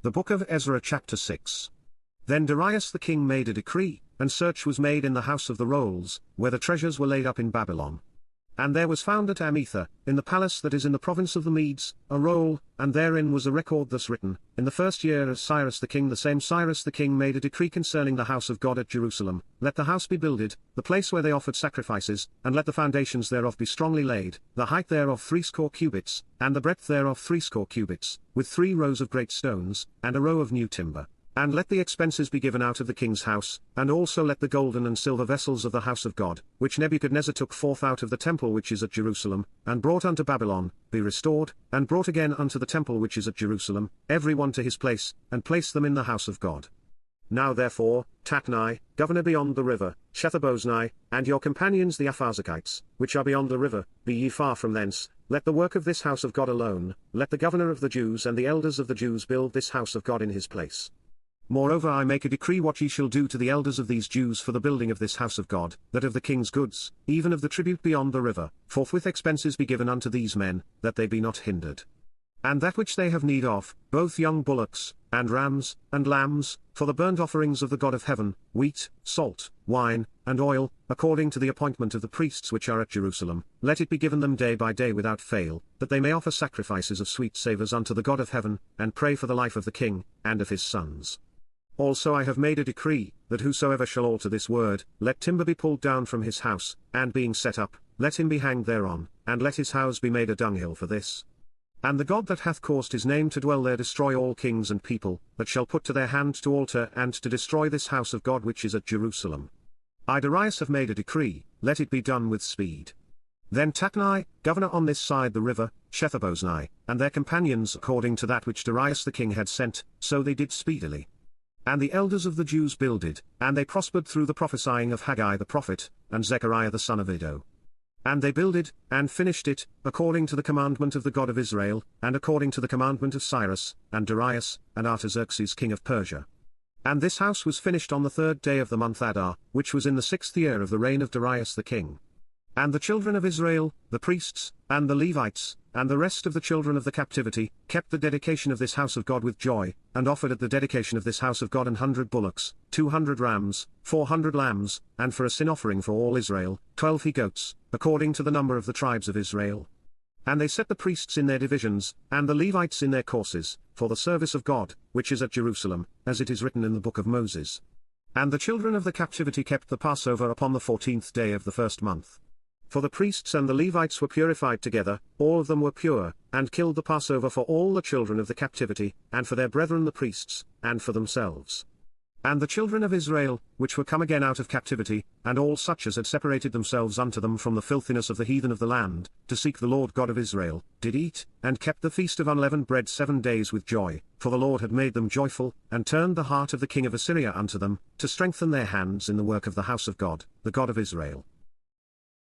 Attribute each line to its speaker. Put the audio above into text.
Speaker 1: The book of Ezra chapter 6. Then Darius the king made a decree, and search was made in the house of the rolls, where the treasures were laid up in Babylon. And there was found at Ametha, in the palace that is in the province of the Medes, a roll, and therein was a record thus written: In the first year of Cyrus the king, the same Cyrus the king made a decree concerning the house of God at Jerusalem: Let the house be builded, the place where they offered sacrifices, and let the foundations thereof be strongly laid, the height thereof 60 cubits, and the breadth thereof 60 cubits, with 3 rows of great stones, and a row of new timber. And let the expenses be given out of the king's house, and also let the golden and silver vessels of the house of God, which Nebuchadnezzar took forth out of the temple which is at Jerusalem, and brought unto Babylon, be restored, and brought again unto the temple which is at Jerusalem, every one to his place, and place them in the house of God. Now therefore, Tatnai, governor beyond the river, Shetharboznai, and your companions the Apharzachites, which are beyond the river, be ye far from thence, let the work of this house of God alone, let the governor of the Jews and the elders of the Jews build this house of God in his place. Moreover I make a decree what ye shall do to the elders of these Jews for the building of this house of God, that of the king's goods, even of the tribute beyond the river, forthwith expenses be given unto these men, that they be not hindered. And that which they have need of, both young bullocks, and rams, and lambs, for the burnt offerings of the God of heaven, wheat, salt, wine, and oil, according to the appointment of the priests which are at Jerusalem, let it be given them day by day without fail, that they may offer sacrifices of sweet savours unto the God of heaven, and pray for the life of the king, and of his sons. Also I have made a decree, that whosoever shall alter this word, let timber be pulled down from his house, and being set up, let him be hanged thereon, and let his house be made a dunghill for this. And the God that hath caused his name to dwell there destroy all kings and people, that shall put to their hand to alter and to destroy this house of God which is at Jerusalem. I Darius have made a decree, let it be done with speed. Then Tatnai, governor on this side the river, Shetharboznai, and their companions according to that which Darius the king had sent, so they did speedily. And the elders of the Jews builded, and they prospered through the prophesying of Haggai the prophet, and Zechariah the son of Iddo. And they builded, and finished it, according to the commandment of the God of Israel, and according to the commandment of Cyrus, and Darius, and Artaxerxes king of Persia. And this house was finished on the 3rd day of the month Adar, which was in the 6th year of the reign of Darius the king. And the children of Israel, the priests, and the Levites, and the rest of the children of the captivity, kept the dedication of this house of God with joy, and offered at the dedication of this house of God 100 bullocks, 200 rams, 400 lambs, and for a sin offering for all Israel, 12 he-goats, according to the number of the tribes of Israel. And they set the priests in their divisions, and the Levites in their courses, for the service of God, which is at Jerusalem, as it is written in the book of Moses. And the children of the captivity kept the Passover upon the 14th day of the 1st month. For the priests and the Levites were purified together, all of them were pure, and killed the Passover for all the children of the captivity, and for their brethren the priests, and for themselves. And the children of Israel, which were come again out of captivity, and all such as had separated themselves unto them from the filthiness of the heathen of the land, to seek the Lord God of Israel, did eat, and kept the feast of unleavened bread 7 days with joy, for the Lord had made them joyful, and turned the heart of the king of Assyria unto them, to strengthen their hands in the work of the house of God, the God of Israel.